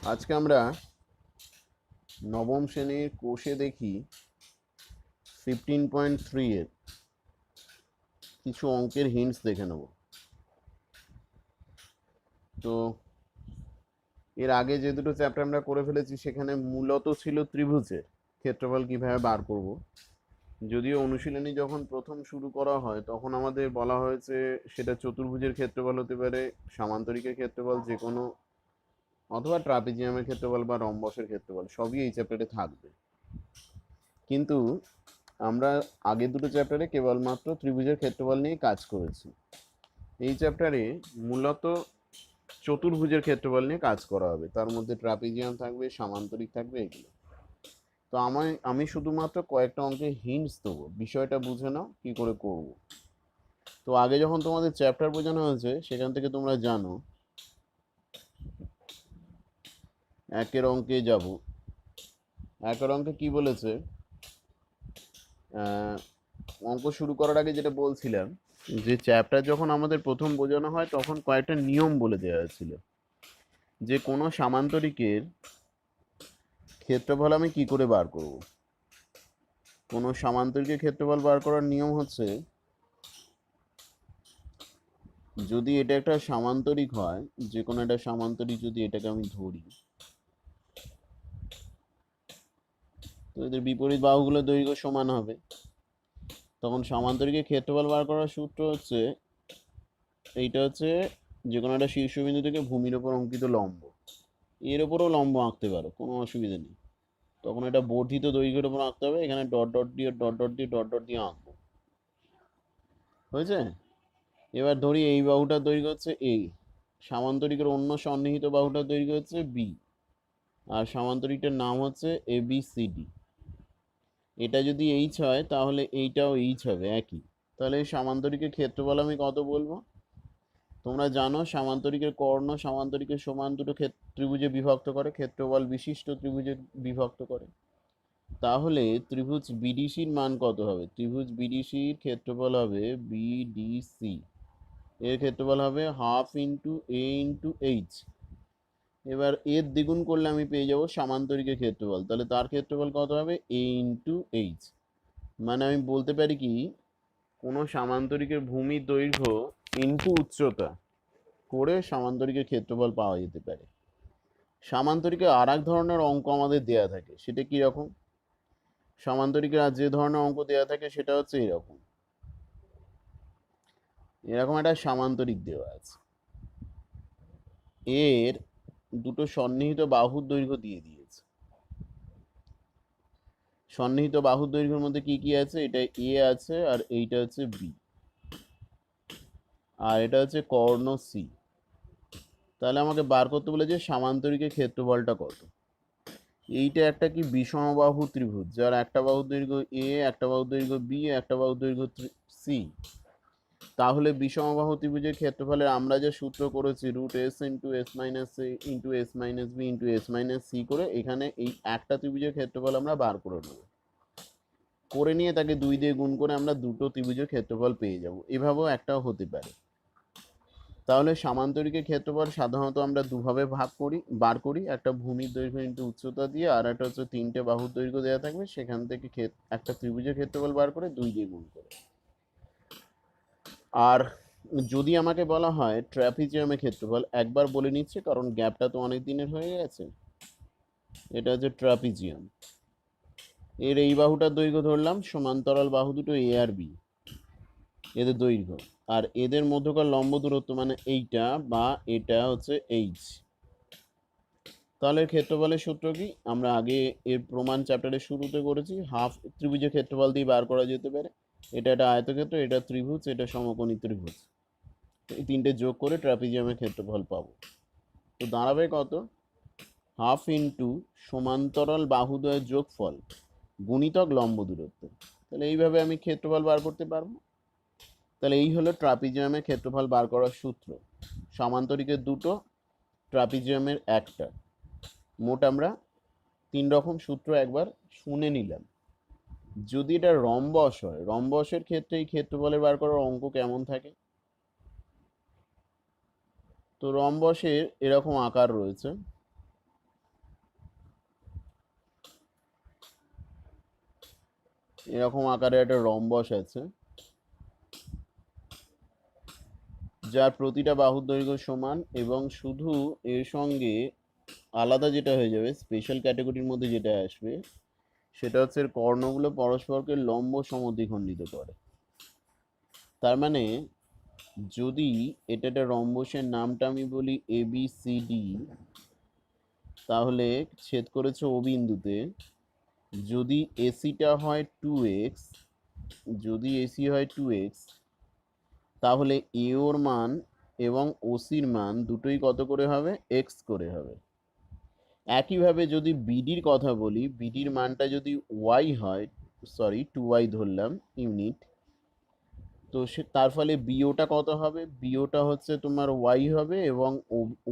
আজকে আমরা নবম শ্রেণীর কোষে দেখি 15.3 এর কিছু অঙ্কের হিন্টস দেখে নেব। তো এর আগে যে দুটো চ্যাপ্টার আমরা করে ফেলেছি সেখানে মূলত ছিল ত্রিভুজের ক্ষেত্রফল কিভাবে বার করব। যদিও অনুশীলনী যখন প্রথম শুরু করা হয় তখন আমাদের বলা হয়েছে সেটা চতুর্ভুজের ক্ষেত্রফল হতে পারে, সামান্তরিকের ক্ষেত্রফল যে কোনো, অথবা ট্রাপিজিয়ামের ক্ষেত্রফল বা রম্বসের ক্ষেত্রফল, সবই এই চ্যাপ্টারে থাকবে। কিন্তু আমরা আগের দুটো চ্যাপ্টারে কেবলমাত্র ত্রিভুজের ক্ষেত্রফল নিয়ে কাজ করেছি। এই চ্যাপ্টারে মূলত চতুর্ভুজের ক্ষেত্রফল নিয়ে কাজ করা হবে, তার মধ্যে ট্রাপিজিয়াম থাকবে, সামান্তরিক থাকবে, এগুলো। তো আমি শুধুমাত্র কয়েকটা অঙ্কে হিন্টস দেবো, বিষয়টা বুঝে নাও কি করে করব। তো আগে যখন তোমাদের চ্যাপ্টার বোঝানো হয়েছে সেখান থেকে তোমরা জানো। একের অঙ্কে যাব। একের অঙ্কে কি বলেছে, অঙ্ক শুরু করার আগে যেটা বলছিলাম যে চ্যাপ্টার যখন আমাদের প্রথম বোঝানো হয় তখন কয়েকটা নিয়ম বলে দেওয়া হয়েছিল যে কোনো সামান্তরিকের ক্ষেত্রফল আমি কি করে বার করব। কোনো সামান্তরিকের ক্ষেত্রফল বার করার নিয়ম হচ্ছে, যদি এটা একটা সামান্তরিক হয়, যে কোনো একটা সামান্তরিক যদি এটাকে আমি ধরি, তো এদের বিপরীত বাহুগুলোর দৈর্ঘ্য সমান হবে। তখন সামান্তরিকের ক্ষেত্রফল বার করার সূত্র হচ্ছে, এইটা হচ্ছে যে কোনো একটা শীর্ষবিন্দু থেকে ভূমির ওপর অঙ্কিত লম্ব, এর ওপরও লম্ব আঁকতে পারো, কোনো অসুবিধা নেই। তখন এটা বর্ধিত দৈর্ঘ্যের উপর আঁকতে হবে, এখানে ডট ডট দিয়ে ডট ডট দিয়ে ডট ডট দিয়ে আঁকবো। হয়েছে? এবার ধরি এই বাহুটার দৈর্ঘ্য হচ্ছে এ, সামান্তরিকের অন্য সন্নিহিত বাহুটার দৈর্ঘ্য হচ্ছে বি, আর সামান্তরিকটার নাম হচ্ছে এ বি সি ডি। এটা যদি এইচ হয় তাহলে এইটাও এইচ হবে একই। তাহলে এই সামান্তরিকের ক্ষেত্রফল আমি কত বলবো? তোমরা জানো সামান্তরিকের কর্ণ সামান্তরিকের সমান দুটো ত্রিভুজে বিভক্ত করে, ক্ষেত্রফল বিশিষ্ট ত্রিভুজে বিভক্ত করে। তাহলে ত্রিভুজ বিডিসির মান কত হবে? ত্রিভুজ বিডিসির ক্ষেত্রফল হবে বিডিসি, এর ক্ষেত্রফল হবে হাফ ইন্টু এ ইন্টু এইচ। এবার এর দ্বিগুণ করলে আমি পেয়ে যাব সামান্তরিকের ক্ষেত্রফল, তাহলে তার ক্ষেত্রফল কত হবে? এ ইন্টু এইচ। মানে আমি বলতে পারি কি, কোনো সামান্তরিকের ভূমির দৈর্ঘ্য ইন্টু উচ্চতা করে সামান্তরিকের ক্ষেত্রফল পাওয়া যেতে পারে। সামান্তরিকে আর এক ধরনের অঙ্ক আমাদের দেয়া থাকে, সেটা কি রকম? সামান্তরিকের আর যে ধরনের অঙ্ক দেওয়া থাকে সেটা হচ্ছে এরকম, এরকম একটা সামান্তরিক দেওয়া আছে, এর দুটো সন্নিহিত বাহুর দৈর্ঘ্য দিয়ে দিয়েছে। সন্নিহিত বাহুর দৈর্ঘ্যের মধ্যে কি কি আছে? এটা এ আছে, আর এইটা হচ্ছে বি, আর এটা হচ্ছে কর্ণ সি। তাহলে আমাকে বার করতে বলেছে সামান্তরিকের ক্ষেত্রফলটা কত। এইটা একটা কি বিষমবাহু ত্রিভুজ, যার একটা বাহুর দৈর্ঘ্য এ, একটা বাহুর দৈর্ঘ্য বি, একটা বাহুর দৈর্ঘ্য সি। তাহলে বিষমবাহু ত্রিভুজের ক্ষেত্রফলের আমরা যে সূত্র করেছি root S into S minus A into S minus B into S minus C করে, এখানে এই একটা ত্রিভুজের ক্ষেত্রফল আমরা বার করে নেব। করে নিয়ে তাকে 2 দিয়ে গুণ করে আমরা দুটো ত্রিভুজের ক্ষেত্রফল পেয়ে যাব। এভাবেও একটাও হতে পারে। তাহলে সামান্তরিকের ক্ষেত্রফল সাধারণত আমরা দুভাবে বার করি, একটা ভূমির দৈর্ঘ্য ইন্টু উচ্চতা দিয়ে, আর একটা হচ্ছে 3টে বাহুর দৈর্ঘ্য দেওয়া থাকবে, সেখান থেকে একটা ত্রিভুজের ক্ষেত্রফল বার করে 2 দিয়ে গুণ করে। আর যদি আমাকে বলা হয় ট্র্যাপিজিয়ামের ক্ষেত্রফল, একবার বলে নিচ্ছে কারণ গ্যাপটা তো অনেক দিনের হয়ে গেছে। এটা হচ্ছে ট্র্যাপিজিয়াম। এর এই বাহুটার দৈর্ঘ্য ধরলাম, সমান্তরাল বাহু দুটো এ আর বি, এদের দৈর্ঘ্য, আর এদের মধ্যকার লম্ব দূরত্ব মানে এইটা বা এটা হচ্ছে এইচ। তাহলে ক্ষেত্রফলের সূত্র কি? আমরা আগে এর প্রমাণ চ্যাপ্টারের শুরুতে করেছি, হাফ ত্রিভুজের ক্ষেত্রফল দিয়ে বার করা যেতে পারে। এটা একটা আয়তক্ষেত্র, এটা ত্রিভুজ, এটা সমকোণী ত্রিভুজ, এই তিনটে যোগ করে ট্র্যাপিজিয়ামের ক্ষেত্রফল পাবো। তো দাঁড়াবে কত? হাফ ইন্টু সমান্তরাল বাহুদ্বয়ের যোগফল গুণিতক লম্ব দূরত্ব। তাহলে এইভাবে আমি ক্ষেত্রফল বার করতে পারবো। তাহলে এই হলো ট্রাপিজিয়ামের ক্ষেত্রফল বার করার সূত্র। সামান্তরিকের দুটো, ট্রাপিজিয়ামের একটা, মোট আমরা 3 রকম সূত্র একবার শুনে নিলাম। যদি এটা রম্বস হয়, রম্বসের ক্ষেত্রে এই ক্ষেত্রফলের বার করার অঙ্ক কেমন থাকে? তো রম্বসের এরকম আকার রয়েছে, এরকম আকারে একটা রম্বস আছে, যার প্রতিটা বাহুর দৈর্ঘ্য সমান, এবং শুধু এর সঙ্গে আলাদা যেটা হয়ে যাবে, স্পেশাল ক্যাটাগরির মধ্যে যেটা আসবে, সেটা হচ্ছে এর কর্ণগুলো পরস্পরকে লম্ব সমদ্বিখণ্ডিত করে। তার মানে যদি এটা একটা রম্বসের নামটা আমি বলি ABCD, তাহলে ছেদ করেছে ও বিন্দুতে। যদি এসিটা হয় 2x, যদি এসি হয় 2x, তাহলে এওর মান এবং ওসির মান দুটোই কত করে হবে? x করে হবে। একইভাবে যদি বিডির কথা বলি, বিডির মানটা যদি y হয়, সরি 2y ধরলাম ইউনিট, তো সে তার ফলে বিওটা কত হবে? বিওটা হচ্ছে তোমার ওয়াই হবে, এবং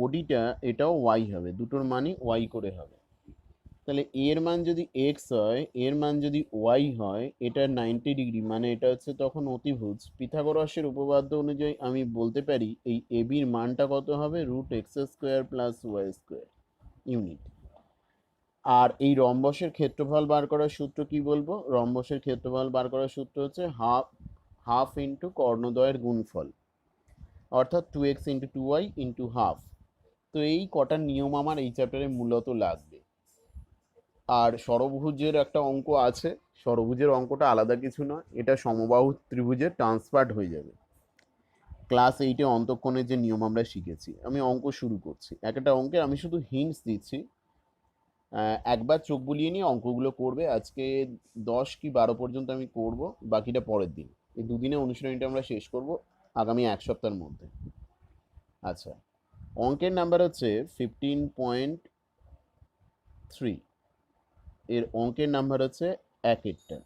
ওডিটা এটাও ওয়াই হবে, দুটোর মানই ওয়াই করে হবে। তাহলে এর মান যদি এক্স হয়, এর মান যদি ওয়াই হয়, এটা 90 ডিগ্রি, মানে এটা হচ্ছে তখন অতিভুজ। পিথাগোরাসের উপপাদ্য অনুযায়ী আমি বলতে পারি এই এবির মানটা কত হবে? √x² plus y² unit. আর এই রম্বসের ক্ষেত্রফল বার করার সূত্র কি বলবো? রম্বসের ক্ষেত্রফল বার করার সূত্র হচ্ছে হাফ ইন্টু কর্ণদ্বয়ের গুণফল, অর্থাৎ 2x into 2y into half. তো এই কটা নিয়ম আমার এই চ্যাপ্টারে মূলত লাগবে। আর ষড়ভুজের একটা অঙ্ক আছে, ষড়ভুজের অঙ্কটা আলাদা কিছু নয়, এটা সমবাহু ত্রিভুজের ট্রান্সফার্ড হয়ে যাবে। ক্লাস 8-এ অন্তঃকোণের যে নিয়ম আমরা শিখেছি, আমি অঙ্ক শুরু করছি। একটা অঙ্কে আমি শুধু হিন্টস দিচ্ছি, একবার চোখ বুলিয়ে নিয়ে অঙ্কগুলো করবে। আজকে 10 কি 12 পর্যন্ত আমি করব, বাকিটা পরের দিন। এই দুদিনে অনুশীলনীটা আমরা শেষ করব আগামী এক সপ্তাহের মধ্যে। আচ্ছা, অঙ্কের নাম্বার হচ্ছে 15.3, এর অঙ্কের নাম্বার হচ্ছে একেরটা।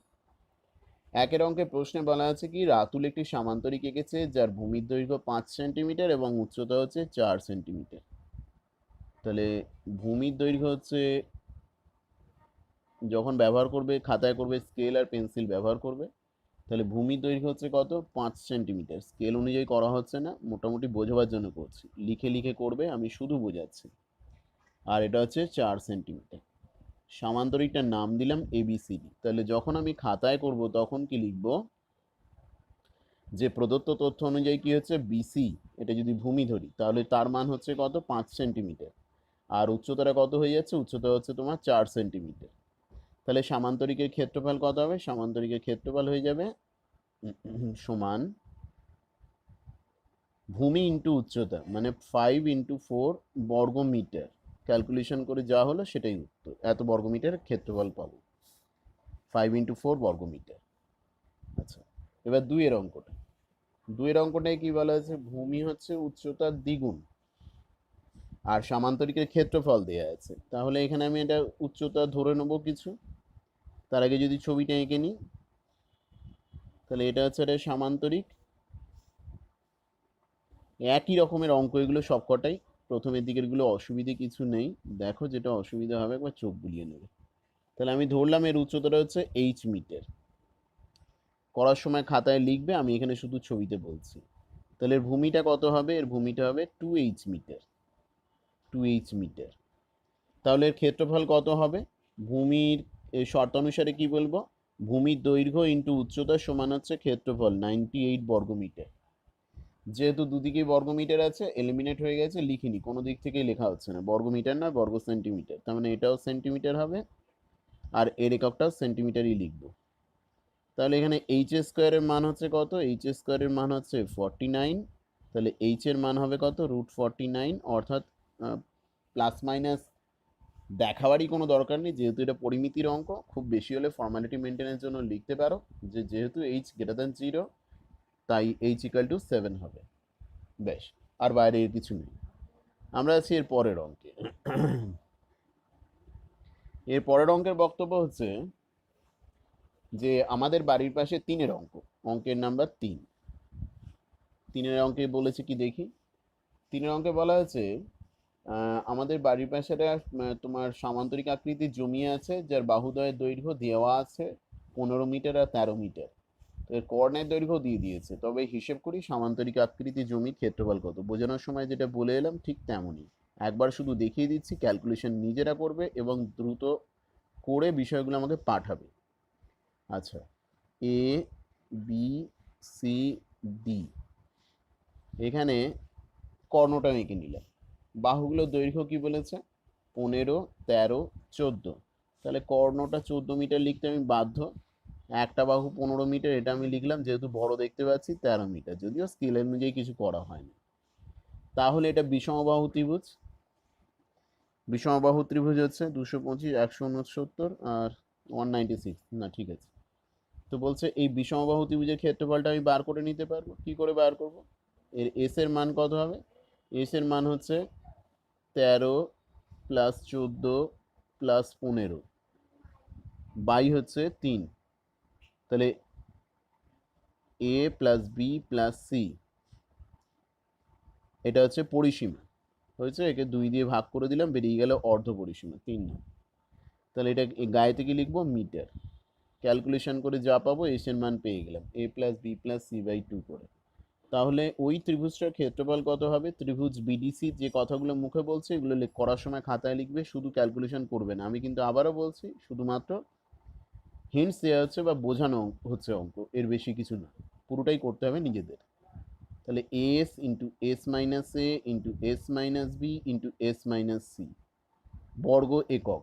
একের অঙ্কের প্রশ্নে বলা আছে কি, রাতুল একটি সামান্তরিক এঁকেছে যার ভূমির দৈর্ঘ্য 5 সেন্টিমিটার এবং উচ্চতা হচ্ছে 4 সেন্টিমিটার। তাহলে ভূমির দৈর্ঘ্য হচ্ছে, যখন ব্যবহার করবে খাতায় করবে স্কেল আর পেন্সিল ব্যবহার করবে, তাহলে ভূমির দৈর্ঘ্য হচ্ছে কত? 5 সেন্টিমিটার। স্কেল অনুযায়ী করা হচ্ছে না, মোটামুটি বোঝাবার জন্য করছি, লিখে লিখে করবে, আমি শুধু বোঝাচ্ছি। আর এটা হচ্ছে 4 সেন্টিমিটার। সামান্তরিকটার নাম দিলাম ABCD। তাহলে যখন আমি খাতায় করব তখন কি লিখব? যে প্রদত্ত তথ্য অনুযায়ী কি হচ্ছে, BC, এটা যদি ভূমি ধরি তাহলে তার মান হচ্ছে কত? 5 সেন্টিমিটার। আর উচ্চতাটা কত হয়ে যাচ্ছে? উচ্চতা হচ্ছে তোমার 4 সেন্টিমিটার। তাহলে সামান্তরিকের ক্ষেত্রফল কত হবে? সামান্তরিকের ক্ষেত্রফল হয়ে যাবে সমান ভূমি ইন্টু উচ্চতা, মানে 5 ইন্টু 4 বর্গমিটার। ক্যালকুলেশন করে যা হলো সেটাই উত্তর, এত বর্গমিটার ক্ষেত্রফল পাবো, 5 ইন্টু 4 বর্গমিটার। আচ্ছা, এবার দুইয়ের অঙ্কটা। দুইয়ের অঙ্কটায় কি বলা হয়েছে? ভূমি হচ্ছে উচ্চতার দ্বিগুণ আর সামান্তরিকের ক্ষেত্রফল দেওয়া আছে। তাহলে এখানে আমি এটা উচ্চতা ধরে নেবো কিছু। তার আগে যদি ছবিটা এঁকে নিই, তাহলে এটা হচ্ছে একটা সামান্তরিক। একই রকমের অঙ্ক এগুলো সবকটাই, প্রথমের দিকেরগুলো অসুবিধে কিছু নেই। দেখো যেটা অসুবিধা হবে একবার চোখ বুলিয়ে নেবে। তাহলে আমি ধরলাম এর উচ্চতাটা হচ্ছে h মিটার। করার সময় খাতায় লিখবে, আমি এখানে শুধু ছবিতে বলছি। তাহলে এর ভূমিটা কত হবে? এর ভূমিটা হবে 2h মিটার, 2h মিটার। তাহলে এর ক্ষেত্রফল কত হবে? ভূমির শর্ত অনুসারে কি বলবো? ভূমির দৈর্ঘ্য ইন্টু উচ্চতা সমান হচ্ছে ক্ষেত্রফল 98 বর্গমিটার। যেহেতু দুদিকেই বর্গমিটার আছে, এলিমিনেট হয়ে গেছে, লিখিনি, কোনো দিক থেকেই লেখা হচ্ছে না, বর্গমিটার না বর্গ সেন্টিমিটার, তার মানে এটাও সেন্টিমিটার হবে, আর এর এককটাও সেন্টিমিটারই লিখবো। তাহলে এখানে h² এর মান হচ্ছে কত? h² এর মান হচ্ছে 49। তাহলে h এর মান হবে কত? √49, অর্থাৎ প্লাস মাইনাস দেখাবারই কোনো দরকার নেই, যেহেতু এটা পরিমিতির অঙ্ক। খুব বেশি হলে ফর্মালিটি মেনটেনের জন্য লিখতে পারো যে যেহেতু h 0, তাই h=7 হবে। বেশ, আর বাইরে এর কিছু নেই। আমরা আছি এর পরের অঙ্কে। এর পরের অঙ্কের বক্তব্য হচ্ছে যে আমাদের বাড়ির পাশে 3-এর অঙ্ক, অঙ্কের নাম্বার 3। 3-এর অঙ্কে বলেছে কি দেখি। 3-এর অঙ্কে বলা হয়েছে আমাদের বাড়ির পাশে একটা তোমার সামান্তরিক আকৃতির জমি আছে, যার বাহুদ্বয়ের দৈর্ঘ্য দেওয়া আছে 15 মিটার আর 13 মিটার। তো এর কর্ণের দৈর্ঘ্য দিয়ে দিয়েছে, তবে হিসেব করি সামান্তরিক আকৃতির জমির ক্ষেত্রফল কত। বোঝানোর সময় যেটা বলে এলাম ঠিক তেমনই, একবার শুধু দেখিয়ে দিচ্ছি, ক্যালকুলেশন নিজেরা করবে এবং দ্রুত করে বিষয়গুলো আমাকে পাঠাবে। আচ্ছা, এ বি সি ডি, এখানে কর্ণটা এঁকে নিলাম। বাহুগুলোর দৈর্ঘ্য কি বলেছে? 15, 13, 14। তাহলে কর্ণটা 14 মিটার লিখতে আমি বাধ্য। একটা বাহু 15 মিটার, এটা আমি লিখলাম, যেহেতু বড় দেখতে পাচ্ছি 13 মিটার, যদিও স্কেল অনুযায়ী কিছু করা হয়নি। তাহলে এটা বিষমবাহু ত্রিভুজ। বিষমবাহু ত্রিভুজ হচ্ছে 225, 169 আর 196, না ঠিক আছে। তো বলছে এই বিষমবাহু ত্রিভুজের ক্ষেত্রফলটা আমি বার করে নিতে পারবো। কি করে বার করব? এর এস এর মান কত হবে? এস এর মান হচ্ছে 13 প্লাস 14 প্লাস 15, বাই হচ্ছে 3। তাহলে এ প্লাস বি প্লাস সি, এটা হচ্ছে পরিসীমা হয়েছে। একে 2 দিয়ে ভাগ করে দিলাম, বেরিয়ে গেল অর্ধ পরিসীমা 3 নং। তাহলে এটা গায়ে থেকে লিখবো মিটার। ক্যালকুলেশন করে যা পাবো এস এর মান পেয়ে গেলাম, A plus B plus C by 2 করে। তাহলে ওই ত্রিভুজটার ক্ষেত্রফল কত হবে? ত্রিভুজ বিডিসি যে কথাগুলো মুখে বলছে এগুলো করার সময় খাতায় লিখবে, শুধু ক্যালকুলেশন করবে না। আমি কিন্তু আবারও বলছি, শুধুমাত্র হিন্টস দেওয়া হচ্ছে বা বোঝানো হচ্ছে অঙ্ক, এর বেশি কিছু না, পুরোটাই করতে হবে নিজেদের। তাহলে S into S minus A into S minus B into S minus C বর্গ একক।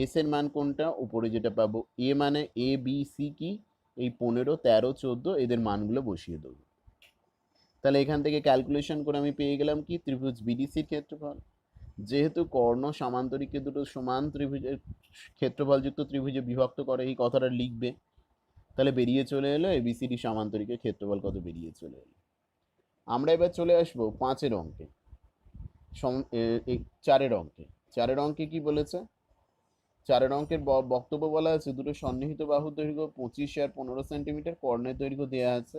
এস এর মান কোনটা? উপরে যেটা পাবো এ, মানে এ বি সি কি? এই 15, 13, 14 এদের মানগুলো বসিয়ে দেবো। তাহলে এখান থেকে ক্যালকুলেশন করে আমি পেয়ে গেলাম কি? ত্রিভুজ বিডিসির ক্ষেত্রফল। যেহেতু কর্ণ সামান্তরিককে দুটো সমান ত্রিভুজের ক্ষেত্রফলযুক্ত ত্রিভুজে বিভক্ত করে, এই কথাটা লিখবে। তাহলে বেরিয়ে চলে এলো এবিসিডি সামান্তরিকের ক্ষেত্রফল কত বেরিয়ে চলে এলো। আমরা এবার চলে আসবো 5-এর অঙ্কে, 4-এর অঙ্কে। 4-এর অঙ্কে কি বলেছে? 4-এর অঙ্কের বক্তব্য বলা আছে দুটো সন্নিহিত বাহুর দৈর্ঘ্য 25 আর 15 সেন্টিমিটার, কর্ণের দৈর্ঘ্য দেওয়া আছে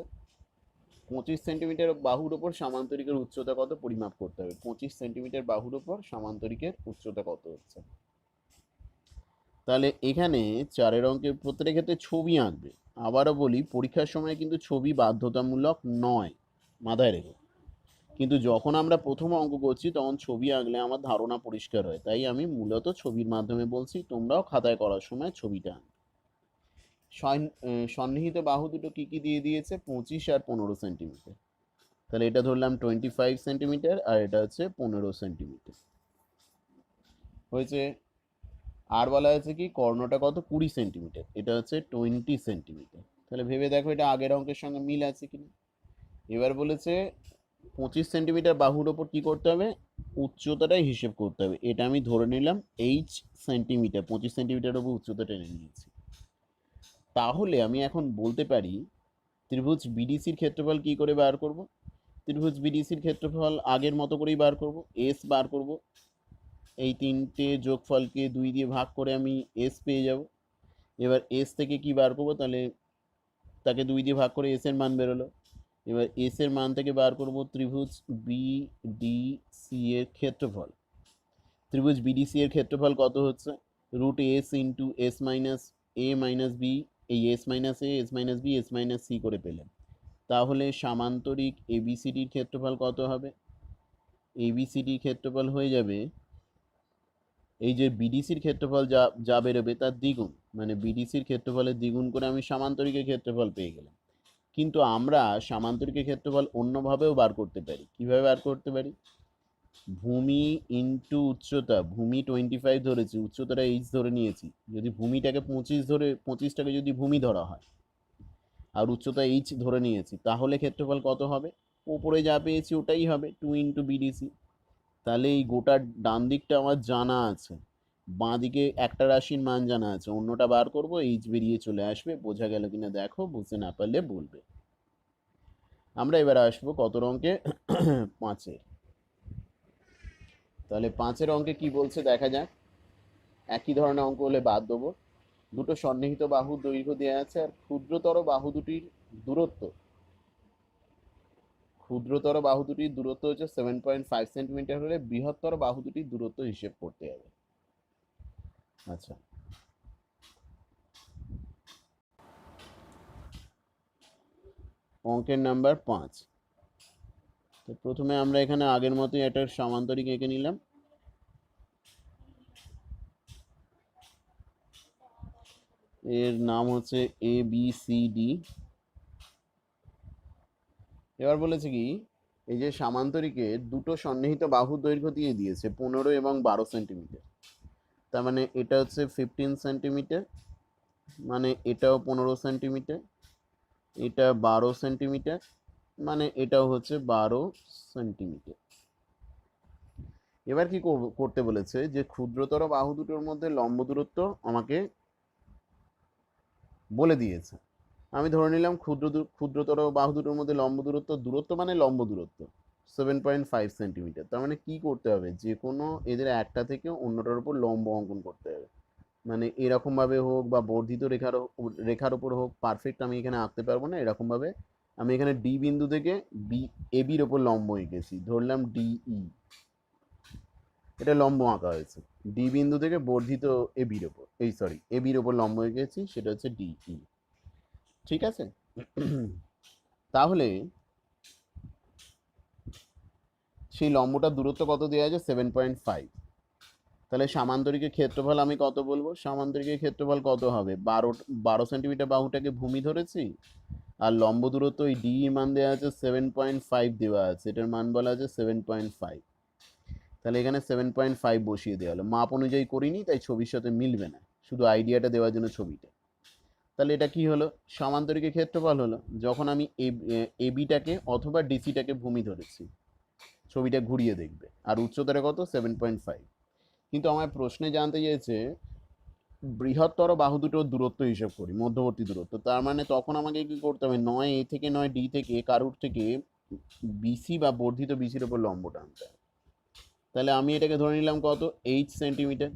25 সেন্টিমিটার। বাহুর ওপর সামান্তরিকের উচ্চতা কত পরিমাপ করতে হবে। 25 সেন্টিমিটার বাহুর ওপর সামান্তরিকের উচ্চতা কত হচ্ছে। তাহলে এখানে 4-এর অঙ্কের প্রত্যেকের ক্ষেত্রে ছবি আঁকবে। আবারও বলি, পরীক্ষার সময় কিন্তু ছবি বাধ্যতামূলক নয়, মাথায় রেখো। কিন্তু যখন আমরা প্রথম অঙ্ক করছি তখন ছবি আঁকলে আমার ধারণা পরিষ্কার হয়, তাই আমি মূলত ছবির মাধ্যমে বলছি। তোমরাও খাতায় করার সময় ছবিটা আঁক। সন্নিহিত বাহু দুটো কি কি দিয়ে দিয়েছে? 25 আর 15 সেন্টিমিটার। তাহলে এটা ধরলাম 25 সেন্টিমিটার আর এটা হচ্ছে 15 সেন্টিমিটার হয়েছে। আর বলা আছে কি কর্ণটা কত? 20 সেন্টিমিটার, এটা হচ্ছে 20 সেন্টিমিটার। তাহলে ভেবে দেখো এটা আগের অঙ্কের সঙ্গে মিল আছে কিনা। এবার বলেছে 25 সেন্টিমিটার বাহুর ওপর কি করতে হবে? উচ্চতাটাই হিসেব করতে হবে। এটা আমি ধরে নিলাম এইচ সেন্টিমিটার, 25 সেন্টিমিটার ওপর উচ্চতা টেনে নিয়েছি। তাহলে আমি এখন বলতে পারি ত্রিভুজ বিডিসির ক্ষেত্রফল কি করে বার করব? ত্রিভুজ বিডিসির ক্ষেত্রফল আগের মতো করেই বার করব। এস বার করব, এই তিনটে যোগফলকে 2 দিয়ে ভাগ করে আমি এস পেয়ে যাব। এবার এস থেকে কি বার করব? তাহলে তাকে 2 দিয়ে ভাগ করে এস এর মান বেরোলো। এবার এস এর মান থেকে বার করব ত্রিভুজ বিডিসি এর ক্ষেত্রফল। ত্রিভুজ বিডিসি এর ক্ষেত্রফল কত হচ্ছে? Root S into S minus A minus B, এই S minus A, S minus B, S minus C করে পেলাম। তাহলে সামান্তরিক এবিসিডির ক্ষেত্রফল কত হবে? এবিসিডির ক্ষেত্রফল হয়ে যাবে এই যে বিডিসির ক্ষেত্রফল যা যা বেরোবে তার দ্বিগুণ, মানে বিডিসির ক্ষেত্রফলের দ্বিগুণ করে আমি সামান্তরিকের ক্ষেত্রফল পেয়ে গেলাম। কিন্তু আমরা সামান্তরিকের ক্ষেত্রফল অন্যভাবেও বার করতে পারি। কিভাবে বার করতে পারি? ভূমি ইন্টু উচ্চতা। ভূমি 25 ধরেছি, উচ্চতাটা এইচ ধরে নিয়েছি। যদি ভূমিটাকে 25 ধরে, 25টাকে যদি ভূমি ধরা হয় আর উচ্চতা এইচ ধরে নিয়েছি, তাহলে ক্ষেত্রফল কত হবে? ওপরে যা পেয়েছি ওটাই হবে, 2 ইন্টু বিডিসি। তাহলে এই গোটা ডান দিকটা আমার জানা আছে, বাঁ দিকে একটা রাশির মান জানা আছে, অন্যটা বার করব, এইচ বেরিয়ে চলে আসবে। বোঝা গেল কিনা দেখো, বুঝতে না পারলে বলবে। আমরা এবার আসবো কত অঙ্কে? 5-এর। তাহলে 5-এর অঙ্কে কি বলছে দেখা যাক। একই ধরনের অঙ্ক হলে বাদ দেবো। দুটো সন্নিহিত বাহুর দৈর্ঘ্য দেওয়া আছে আর ক্ষুদ্রতর বাহু দুটির দূরত্ব, ক্ষুদ্রতর বাহু দুটির দূরত্ব হচ্ছে 7.5 সেন্টিমিটার হলে বৃহত্তর বাহু দুটির দূরত্ব হিসেব করতে হবে। আচ্ছা, অঙ্কের নাম্বার 5। তো প্রথমে আমরা এখানে আগের মতোই একটা সামান্তরিক এঁকে নিলাম। এর নাম হচ্ছে এ বি সি ডি। এবার বলেছে কি, এই যে সামান্তরিকের দুটো সন্নিহিত বাহুর দৈর্ঘ্য দিয়ে দিয়েছে 15 এবং 12 সেন্টিমিটার। তার মানে এটা হচ্ছে 15 সেন্টিমিটার, মানে এটাও 15 সেন্টিমিটার, এটা 12 সেন্টিমিটার, মানে এটাও হচ্ছে 12 সেন্টিমিটার। এবার কি করতে বলেছে, যে ক্ষুদ্রতর বাহু দুটোর মধ্যে লম্ব দূরত্ব আমাকে বলে দিয়েছে। আমি ধরে নিলাম ক্ষুদ্রতর বাহু দুটোর মধ্যে লম্ব দূরত্ব মানে লম্ব দূরত্ব 7.5 সেন্টিমিটার। তার মানে কি করতে হবে, যে কোনো এদের একটা থেকে অন্যটার উপর লম্ব অঙ্কন করতে হবে। মানে এরকম ভাবে হোক বা বর্ধিত রেখার উপর হোক, পারফেক্ট আমি এখানে আঁকতে পারবো না। এরকম ভাবে আমি এখানে ডি বিন্দু থেকে এ বির ওপর লম্ব এঁকেছি, ধরলাম ডিই, এটা লম্ব আঁকা হয়েছে। ডি বিন্দু থেকে বর্ধিত এ বির ওপর, এ বির ওপর লম্ব এঁকেছি, সেটা হচ্ছে ডিই। ঠিক আছে। তাহলে সেই লম্বটার দূরত্ব কত দেওয়া আছে, 7.5। তাহলে সামান্তরিকের ক্ষেত্রফল আমি কত বলবো, সামান্তরিকের ক্ষেত্রফল কত হবে, 12 সেন্টিমিটার বাহুটাকে ভূমি ধরেছি, আর লম্ব দূরত্ব ওই ডি এর মান দেওয়া আছে 7.5 দেওয়া আছে, এটার মান বলা আছে 7.5। তাহলে এখানে 7.5 বসিয়ে দেওয়া হলো, মাপ অনুযায়ী করিনি তাই ছবির সাথে মিলবে না, শুধু আইডিয়াটা দেওয়ার জন্য ছবিটা। তাহলে এটা কি হলো, সামান্তরিকের ক্ষেত্রফল হলো, যখন আমি এ বিটাকে অথবা ডিসিটাকে ভূমি ধরেছি। ছবিটা ঘুরিয়ে দেখবে। আর উচ্চতাটা কত, 7.5। কিন্তু আমার প্রশ্নে জানতে চেয়েছে বৃহত্তর বাহু দুটোর দূরত্ব হিসাব করি, মধ্যবর্তী দূরত্ব। তার মানে তখন আমাকে কি করতে হবে, নয় এ থেকে নয় ডি থেকে কারুর থেকে বিসি বা বর্ধিত বিসির ওপর লম্ব টানতে হবে। তাহলে আমি এটাকে ধরে নিলাম কত, 8 সেন্টিমিটার।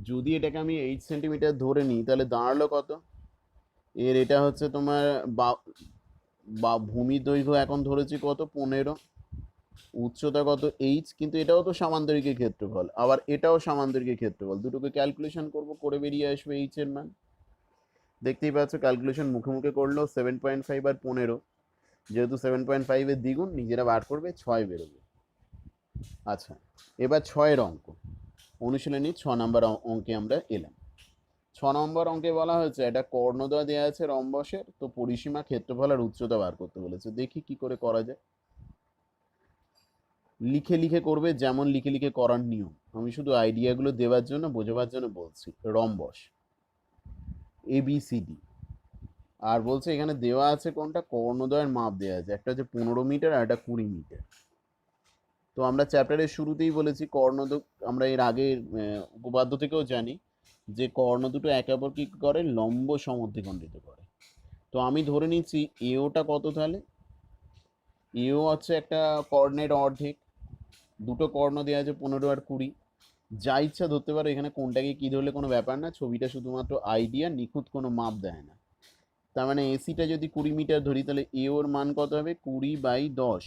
যদি এটাকে আমি 8 সেন্টিমিটার ধরে নিই তাহলে দাঁড়ালো কত, এর এটা হচ্ছে তোমার বা ভূমির দৈর্ঘ্য এখন ধরেছি কত, 15, উচ্চতা কত, এইচ। কিন্তু এটাও তো সামান্তরিকের ক্ষেত্রফল, আবার এটাও সামান্তরিকের ক্ষেত্রফল, দুটোকে ক্যালকুলেশন করব, করে বেরিয়ে আসবে এইচ এর মান। দেখতেই পাচ্ছ ক্যালকুলেশন মুখে মুখে করলেও 7.5 আর 15, যেহেতু 7.5 এর দ্বিগুণ, নিজেরা বার করবে, 6 বেরোবে। আচ্ছা, এবার 6-এর অঙ্ক, অনুশীলনী 6 নম্বর অঙ্কে আমরা এলাম। 6 নম্বর অঙ্কে বলা হয়েছে একটা কর্ণদ্বয় দেওয়া আছে রম্বসের, তো পরিসীমা, ক্ষেত্রফল আর উচ্চতা বার করতে বলেছে। দেখি কি করে করা যায়। লিখে লিখে করবে, যেমন লিখে লিখে করার নিয়ম, আমি শুধু আইডিয়াগুলো দেওয়ার জন্য, বোঝাবার জন্য বলছি। Rhombus A B C D, আর বলছে এখানে দেওয়া আছে কোনটা, কর্ণদ্বয়ের মাপ দেওয়া আছে, একটা হচ্ছে 15 মিটার আর একটা 20 মিটার। তো আমরা চ্যাপ্টারের শুরুতেই বলেছি আমরা এর আগের উপপাদ্য থেকেও জানি যে কর্ণ দুটো একে অপর কি করে, লম্ব সমদ্বিখণ্ডিত করে। তো আমি ধরে নিচ্ছি এওটা কত, তাহলে এও হচ্ছে একটা কর্ণের অর্ধেক, দুটো কর্ণ দেওয়া আছে 15 আর 20, যা ইচ্ছা ধরতে পারো, এখানে কোনটাকে কি ধরলে কোনো ব্যাপার না, ছবিটা শুধুমাত্র আইডিয়া, নিখুঁত কোনো মাপ দেয় না। তার মানে এসিটা যদি 20 মিটার ধরি, তাহলে এ ওর মান কত হবে, 20/10।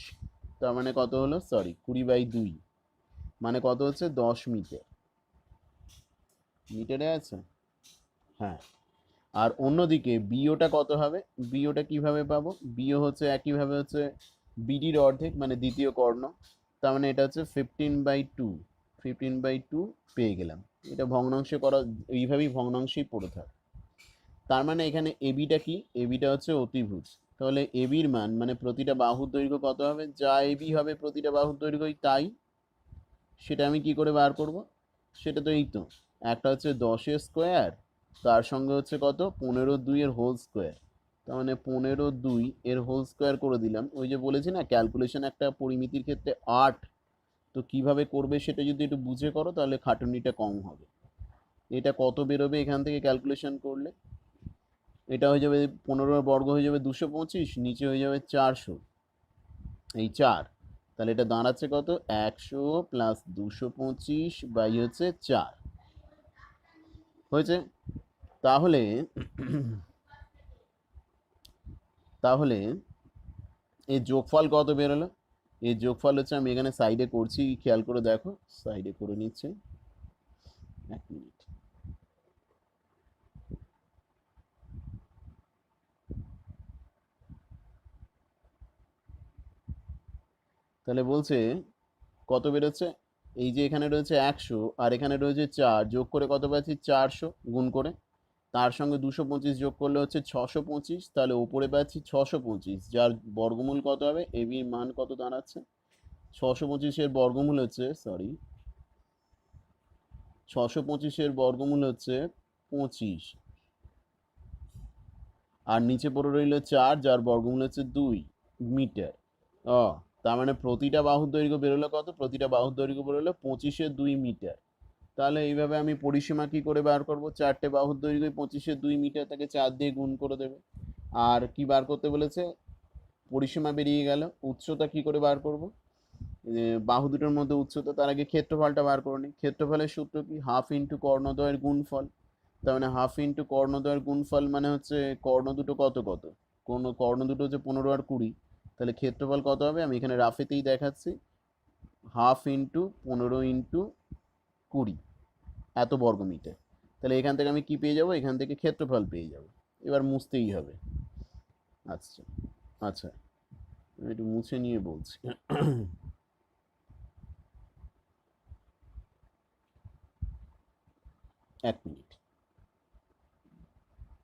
তার মানে কত হলো, 20/2, মানে কত হচ্ছে, 10 মিটার। মিটারে আছে, হ্যাঁ। আর অন্যদিকে বিওটা কত হবে, বিওটা কিভাবে পাবো, বিও হচ্ছে একইভাবে হচ্ছে বিডির অর্ধেক, মানে দ্বিতীয় কর্ণ। তার মানে এটা হচ্ছে 15/2, 15/2 পেয়ে গেলাম। এটা ভগ্নাংশে করা, এইভাবেই ভগ্নাংশেই পড়ে থাকে। তার মানে এখানে এবিটা কি, এবিটা হচ্ছে অতিভুজ। তাহলে এবির মান মানে প্রতিটা বাহুর দৈর্ঘ্য কত হবে, যা এবি হবে প্রতিটা বাহুর দৈর্ঘ্যই তাই, সেটা আমি কি করে বার করব, সেটা তো এই তো, একটা হচ্ছে 10 স্কোয়ার, তার সঙ্গে হচ্ছে কত, 15/2 এর হোল স্কোয়ার। তার মানে 15/2 এর হোল স্কোয়ার করে দিলাম। ওই যে বলেছি না, ক্যালকুলেশন একটা পরিমিতির ক্ষেত্রে আর্ট, তো কিভাবে করবে সেটা যদি একটু বুঝে করো তাহলে খাটুনিটা কম হবে। এটা কত বেরোবে এখান থেকে ক্যালকুলেশন করলে, এটা হয়ে যাবে 15 বর্গ হয়ে যাবে 225, নিচে হয়ে যাবে 400, এই 4। তাহলে এটা দাঁড়াচ্ছে কত, 100 প্লাস 225 বাই হচ্ছে 4 হয়েছে। তাহলে তাহলে এই যোগফল কত বেরোলো, এই যোগফল হচ্ছে, আমি এখানে সাইডে করছি, খেয়াল করে দেখো, সাইডে করে নিচ্ছে, 1 মিনিট। তাহলে বলছে কত বেরোচ্ছে, এই যে এখানে রয়েছে 100 আর এখানে রয়েছে 4, যোগ করে কত পাচ্ছি, 400, গুণ করে তার সঙ্গে 225 যোগ করলে হচ্ছে 625, তাহলে ওপরে পাচ্ছি 625, যার বর্গমূল কত হবে, এবির মান কত দাঁড়াচ্ছে, 625-এর বর্গমূল হচ্ছে, সরি, 625-এর বর্গমূল হচ্ছে 25, আর নিচে পড়ে রইল 4, যার বর্গমূল হচ্ছে 2 মিটার। তার মানে প্রতিটা বাহুর দৈর্ঘ্য বেরোলো কত, প্রতিটা বাহুর দৈর্ঘ্য বেরোলো 25-এর 2 মিটার। তাহলে এইভাবে আমি পরিসীমা কি করে বার করব, চারটে বাহুর দৈর্ঘ্য 25-এর 2 মিটার, তাকে 4 দিয়ে গুণ করে দেবে। আর কি বার করতে বলেছে, পরিসীমা বেরিয়ে গেল, উচ্চতা কি করে বার করব, বাহু দুটোর মধ্যে উচ্চতা, তার আগে ক্ষেত্রফলটা বার করে নিই। ক্ষেত্রফলের সূত্র কি, হাফ ইন্টু কর্ণদ্বয়ের গুণফল। তার মানে হাফ ইন্টু কর্ণদ্বয়ের গুণফল মানে হচ্ছে কর্ণ দুটো কত কত, কর্ণ দুটো হচ্ছে 15 আর 20, তাহলে ক্ষেত্রফল কত হবে, আমি এখানে রাফেতেই দেখাচ্ছি, হাফ ইন্টু 15 ইন্টু 20, এত বর্গমিটার। তাহলে এখান থেকে আমি কি পেয়ে যাব, এখান থেকে ক্ষেত্রফল পেয়ে যাব। এবার মুছতেই হবে। আচ্ছা আচ্ছা, আমি একটু মুছে নিয়ে বলছি। এক মিনিট।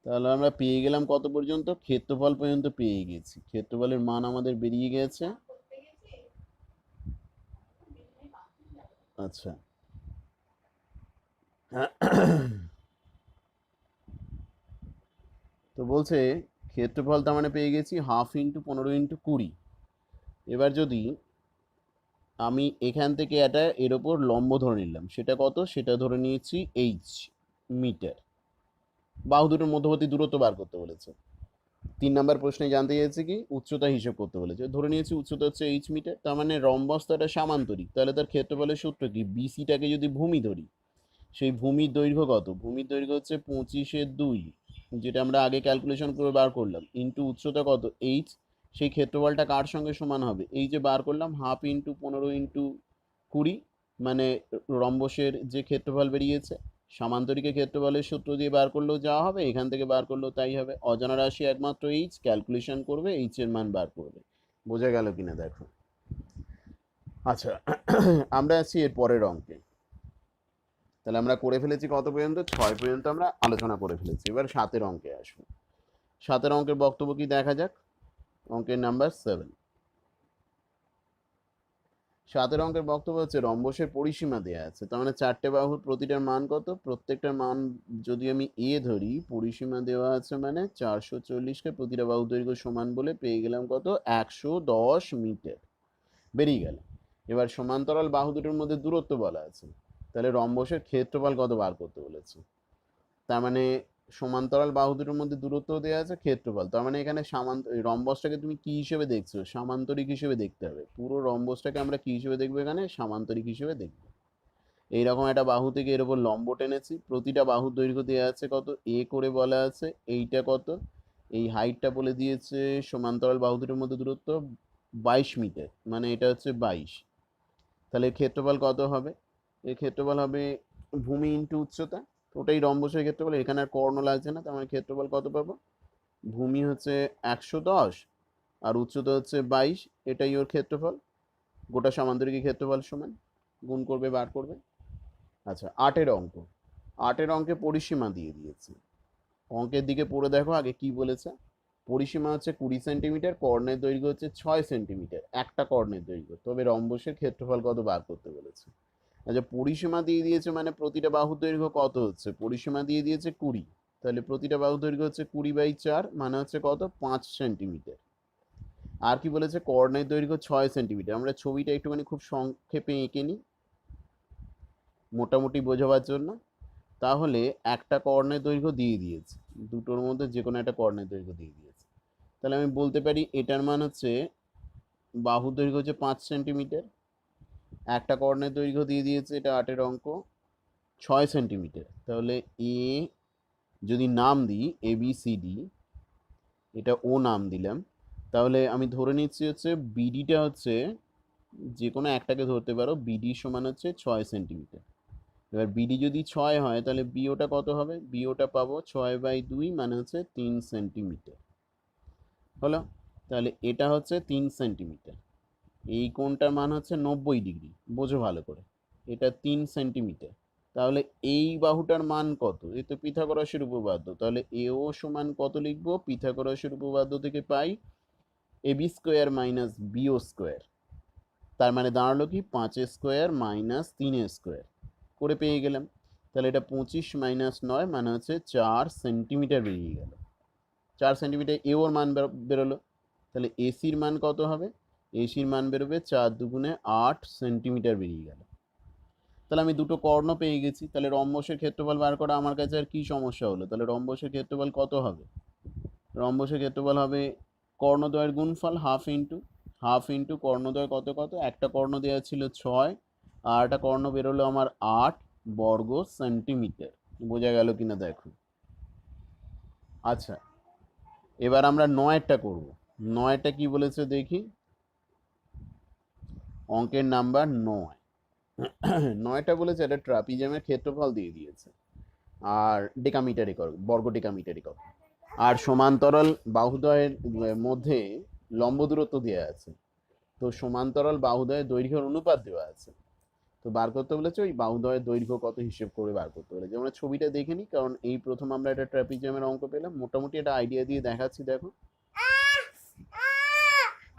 তাহলে আমরা পেয়ে গেলাম কত পর্যন্ত, ক্ষেত্রফল পর্যন্ত পেয়ে গেছি। ক্ষেত্রফলের মান আমাদের বেরিয়ে গেছে। আচ্ছা, তো বলছে ক্ষেত্রফল তার মানে পেয়ে গেছি হাফ ইন্টু 15 ইন্টু 20। এবার যদি আমি এখান থেকে এটা এর ওপর লম্ব ধরে নিলাম, সেটা কত, সেটা ধরে নিয়েছি এইচ মিটার। বাহু দুটোর মধ্যবর্তী দূরত্ব বার করতে বলেছে। 3 নম্বর প্রশ্নে জানতে চাইছে কি, উচ্চতা হিসেব করতে বলেছে। ধরে নিয়েছি উচ্চতা হচ্ছে এইচ মিটার, তার মানে রম্বস তো একটা সামান্তরিক, তাহলে তার ক্ষেত্রফলের সূত্র কি, বিসিটাকে যদি ভূমি ধরি, সেই ভূমির দৈর্ঘ্য কত, ভূমির দৈর্ঘ্য হচ্ছে 25-এর 2, যেটা আমরা আগে ক্যালকুলেশন করে বার করলাম, ইন্টু উচ্চতা কত এইচ, সেই ক্ষেত্রফলটা কার সঙ্গে সমান হবে, এই যে বার করলাম হাফ ইন্টু 15 ইন্টু 20, মানে রম্বসের যে ক্ষেত্রফল বেরিয়েছে, সামান্তরিকের ক্ষেত্রফলের সূত্র দিয়ে বার করলেও যা হবে, এখান থেকে বার করলেও তাই হবে। অজানা রাশি একমাত্র এইচ, ক্যালকুলেশন করবে, এইচ এর মান বার করবে। বোঝা গেল কিনা দেখো। আচ্ছা, আমরা আসছি এর পরের অঙ্কে। তাহলে আমরা করে ফেলেছি কত পর্যন্ত, 6 পর্যন্ত আমরা আলোচনা করে ফেলেছি। এবার 7-এর অঙ্কে আসবো। 7-এর অঙ্কের বক্তব্য কি দেখা যাক। অঙ্কের নাম্বার 7। 7-এর অঙ্কের বক্তব্য হচ্ছে রম্বসের পরিসীমা দেওয়া আছে, তার মানে চারটে বাহুর প্রতিটার মান কত, প্রত্যেকটার মান যদি আমি এ ধরি, পরিসীমা দেওয়া আছে মানে 440-কে প্রতিটা বাহু দৈর্ঘ্য সমান বলে পেয়ে গেলাম কত, 110 মিটার বেরিয়ে গেল। এবার সমান্তরাল বাহু দুটোর মধ্যে দূরত্ব বলা আছে, তাহলে রম্বসের ক্ষেত্রফল কত বার করতে বলেছে। তার মানে সমান্তরাল বাহু দুটোর মধ্যে দূরত্ব দেওয়া আছে, ক্ষেত্রফল, তার মানে এখানে রম্বসটাকে তুমি কি হিসেবে দেখছো, সামান্তরিক হিসেবে দেখতে হবে। পুরো রম্বসটাকে আমরা কি হিসেবে দেখবো, এখানে সামান্তরিক হিসেবে দেখবো। এইরকম একটা বাহু থেকে এর উপর লম্ব টেনেছি, প্রতিটা বাহুর দৈর্ঘ্য দেওয়া আছে কত, এ করে বলা আছে, এইটা কত, এই হাইটটা বলে দিয়েছে সমান্তরাল বাহু দুটোর মধ্যে দূরত্ব 22 মিটার, মানে এটা হচ্ছে 22। তাহলে ক্ষেত্রফল কত হবে, এর ক্ষেত্রফল হবে ভূমি ইন্টু উচ্চতা, ওটাই রম্বসের ক্ষেত্রফল, এখানে আর কর্ণ লাগছে না, তার মানে ক্ষেত্রফল কত পাবো, ভূমি হচ্ছে 110 আর উচ্চতা হচ্ছে 22, এটাই ওর ক্ষেত্রফল, গোটা সামান্তরিকের ক্ষেত্রফল সমান, গুণ করবে বার করবে। আচ্ছা, 8-এর অঙ্ক। 8-এর অঙ্কে পরিসীমা দিয়ে দিয়েছে, অঙ্কের দিকে পড়ে দেখো আগে কি বলেছে। পরিসীমা হচ্ছে 20 সেন্টিমিটার, কর্ণের দৈর্ঘ্য হচ্ছে 6 সেন্টিমিটার, একটা কর্ণের দৈর্ঘ্য, তবে রম্বসের ক্ষেত্রফল কত বার করতে বলেছে। আচ্ছা, পরিসীমা দিয়ে দিয়েছে মানে প্রতিটা বাহুর দৈর্ঘ্য কত হচ্ছে, পরিসীমা দিয়ে দিয়েছে 20, তাহলে প্রতিটা বাহুর দৈর্ঘ্য হচ্ছে 20/4, মানে হচ্ছে কত, 5 সেন্টিমিটার। আর কি বলেছে, কর্ণের দৈর্ঘ্য 6 সেন্টিমিটার। আমরা ছবিটা একটুখানি খুব সংক্ষেপে এঁকে নিই মোটামুটি বোঝাবার জন্য। তাহলে একটা কর্ণের দৈর্ঘ্য দিয়ে দিয়েছে, দুটোর মধ্যে যে কোনো একটা কর্ণের দৈর্ঘ্য দিয়ে দিয়েছে, তাহলে আমি বলতে পারি এটার মান হচ্ছে, বাহুর দৈর্ঘ্য হচ্ছে 5 সেন্টিমিটার, একটা কর্ণের দৈর্ঘ্য দিয়ে দিয়েছে, এটা 8-এর অঙ্ক, 6 সেন্টিমিটার। তাহলে এ যদি নাম দিই ABCD, এটা ও নাম দিলাম, তাহলে আমি ধরে নিচ্ছি হচ্ছে বিডিটা হচ্ছে, যে কোনো একটাকে ধরতে পারো, বিডি সমান হচ্ছে 6 সেন্টিমিটার। এবার বিডি যদি 6 হয়, তাহলে বিওটা কত হবে, বিওটা পাবো 6/2, মানে হচ্ছে 3 সেন্টিমিটার হলো। তাহলে এটা হচ্ছে 3 সেন্টিমিটার, এই কোণটার মান হচ্ছে 90 ডিগ্রি, বোঝো ভালো করে, এটা 3 সেন্টিমিটার। তাহলে এই বাহুটার মান কত? এ তো পিথাগোরাসের উপপাদ্য, তাহলে এও সমান কত লিখবো? পিথাগোরাসের উপপাদ্য থেকে পাই AB square minus BO square, তার মানে দাঁড়ালো কি 5 স্কোয়ার মাইনাস 3 স্কোয়ার করে পেয়ে গেলাম। তাহলে এটা 25 মাইনাস 9 মানে হচ্ছে 4 সেন্টিমিটার বেরিয়ে গেল। 4 সেন্টিমিটার এ ওর মান বেরোলো। তাহলে এসির মান কত হবে? এসির মান বেরোবে 4 দুগুণে 8 সেন্টিমিটার বেরিয়ে গেল। তাহলে আমি দুটো কর্ণ পেয়ে গেছি। তাহলে রম্বসের ক্ষেত্রফল বার করা আমার কাছে আর কি সমস্যা হলো? তাহলে রম্বসের ক্ষেত্রফল কত হবে? রম্বসের ক্ষেত্রফল হবে কর্ণদ্বয়ের গুণফল হাফ ইন্টু কর্ণদ্বয় কত কত, একটা কর্ণ দেওয়া ছিল 6 আর একটা কর্ণ বেরোলো আমার 8 বর্গ সেন্টিমিটার। বোঝা গেল কিনা দেখো। আচ্ছা, এবার আমরা 9টা করব। 9টা কি বলেছে দেখি, অঙ্কের নাম্বার 9। 9টা বলেছে একটা ট্রাপিজিয়ামের ক্ষেত্রফল দিয়ে দিয়েছে আর ডেকামিটার একক, বর্গ ডেকামিটার একক, আর সমান্তরাল বাহুদ্বয়ের মধ্যে লম্ব দূরত্ব দেওয়া আছে। তো সমান্তরাল বাহুদ্বয়ের দৈর্ঘ্যের অনুপাত দেওয়া আছে। তো বার করতে বলেছে ওই বাহুদ্বয়ের দৈর্ঘ্য কত হিসেব করে বার করতে বলেছে। আমরা ছবিটা দেখে নিই, কারণ এই প্রথম আমরা একটা ট্রাপিজিয়ামের অঙ্ক পেলাম। মোটামুটি একটা আইডিয়া দিয়ে দেখাচ্ছি, দেখো।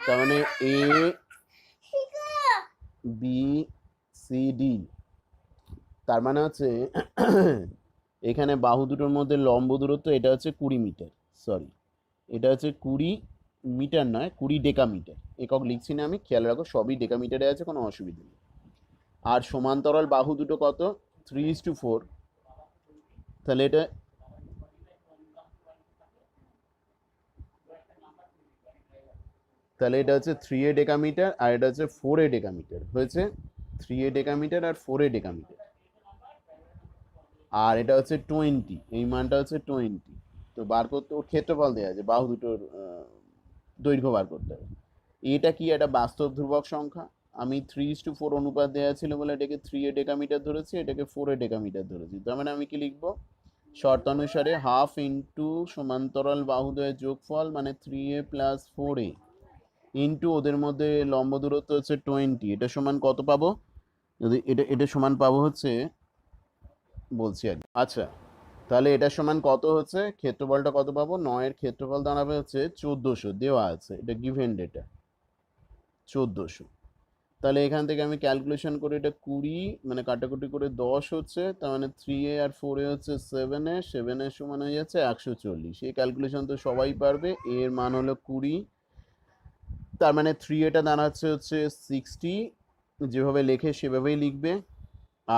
তার মানে এ বি সি ডি, তার মানে হচ্ছে এখানে বাহু দুটোর মধ্যে লম্ব দূরত্ব এটা হচ্ছে 20 মিটার, সরি এটা হচ্ছে 20 মিটার নয় 20 ডেকামিটার। একক লিখছি না আমি, খেয়াল রাখো সবই ডেকামিটারে আছে, কোনো অসুবিধা নেই। আর সমান্তরাল বাহু দুটো কত? 3:4। তাহলে এটা হচ্ছে 3A ডেকামিটার আর এটা হচ্ছে 4A ডেকামিটার, হয়েছে 3A ডেকামিটার আর 4A ডেকামিটার। আর এটা হচ্ছে 20, এই মানটা হচ্ছে 20। তো বার করতে ওর ক্ষেত্রফল দেওয়া আছে, বাহু দুটোর দৈর্ঘ্য বার করতে হবে। এটা কি একটা বাস্তব ধ্রুবক সংখ্যা। আমি 3:4 অনুপাত দেওয়া ছিল বলে এটাকে 3A ডেকামিটার ধরেছি, এটাকে 4A ডেকামিটার ধরেছি। তার মানে আমি কি লিখবো? শর্তানুসারে হাফ ইন্টু সমান্তরাল বাহুদ্বয়ের যোগফল মানে 3A প্লাস 4A ইন্টু ওদের মধ্যে লম্ব দূরত্ব হচ্ছে 20, এটা সমান কত পাবো? যদি এটা সমান পাবো হচ্ছে, বলছি আগে। আচ্ছা, তাহলে এটা সমান কত হচ্ছে, ক্ষেত্রফলটা কত পাবো? 9 ক্ষেত্রফল দাঁড়াবে হচ্ছে 1400, দেওয়া আছে, এটা গিভেন ডেটা 1400। তাহলে এখান থেকে আমি ক্যালকুলেশন করে এটা 20 মানে কাটাকুটি করে 10 হচ্ছে, তার মানে 3A আর 4A হচ্ছে 7A, 7A সমান হয়ে যাচ্ছে 140। এই ক্যালকুলেশন তো সবাই পারবে। এর মান হলো 20, তার মানে 3A দাঁড়াচ্ছে হচ্ছে 60, যেভাবে লেখে সেভাবেই লিখবে।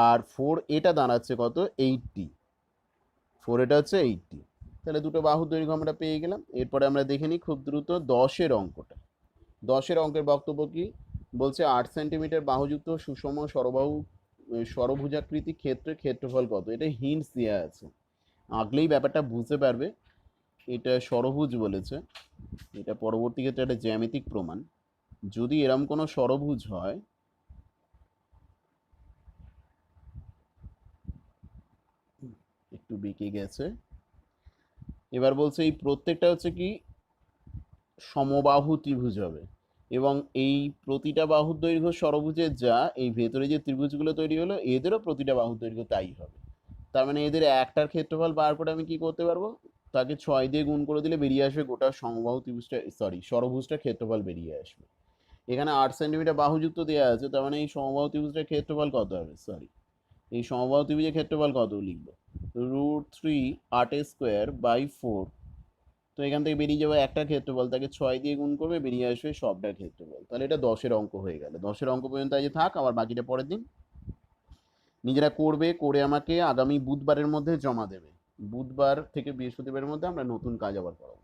আর 4A দাঁড়াচ্ছে কত? 80। 4A হচ্ছে 80। তাহলে দুটো বাহুর দৈর্ঘ্য আমরা পেয়ে গেলাম। এরপরে আমরা দেখে নিই খুব দ্রুত 10-এর অঙ্কটা। 10-এর অঙ্কের বক্তব্য কি বলছে? 8 সেন্টিমিটার বাহুযুক্ত সুষম সরভুজাকৃতি ক্ষেত্রের ক্ষেত্রফল কত? এটা হিন্টস দেওয়া আছে, আঁকলেই ব্যাপারটা বুঝতে পারবে। এটা ষড়ভুজ বলেছে, এটা পরবর্তী ক্ষেত্রে একটা জ্যামিতিক প্রমাণ। যদি এরম কোনো ষড়ভুজ হয়, একটু বেঁকে গেছে। এবার বলছে এই প্রত্যেকটা হচ্ছে কি সমবাহু ত্রিভুজ হবে, এবং এই প্রতিটা বাহুর দৈর্ঘ্য ষড়ভুজের যা এই ভেতরে যে ত্রিভুজগুলো তৈরি হলো এদেরও প্রতিটা বাহুর দৈর্ঘ্য তাই হবে। তার মানে এদের একটার ক্ষেত্রফল বার করে আমি কি করতে পারবো? তাকে 6 দিয়ে গুণ করে দিলে বেরিয়ে আসবে গোটা সমবাহু ত্রিভুজটা, সরি ষড়ভুজটা ক্ষেত্রফল বেরিয়ে আসবে। এখানে 8 সেন্টিমিটার বাহুযুক্ত দেওয়া আছে, তার মানে এই সমবাহু ত্রিভুজটার ক্ষেত্রফল কত হবে? সরি, এই সমবাহু ত্রিভুজের ক্ষেত্রফল কত লিখবো? √3 8A স্কোয়ার বাই 4। তো এখান থেকে বেরিয়ে যাবে একটা ক্ষেত্রফল, তাকে 6 দিয়ে গুণ করবে বেরিয়ে আসবে সবটার ক্ষেত্রফল। তাহলে এটা 10-এর অঙ্ক হয়ে গেল। 10-এর অঙ্ক পর্যন্ত আজ থাক, আবার বাকিটা পরের দিন নিজেরা করবে, করে আমাকে আগামী বুধবারের মধ্যে জমা দেবে। বুধবার থেকে বৃহস্পতিবারের মধ্যে আমরা নতুন কাজ আবার করাবো।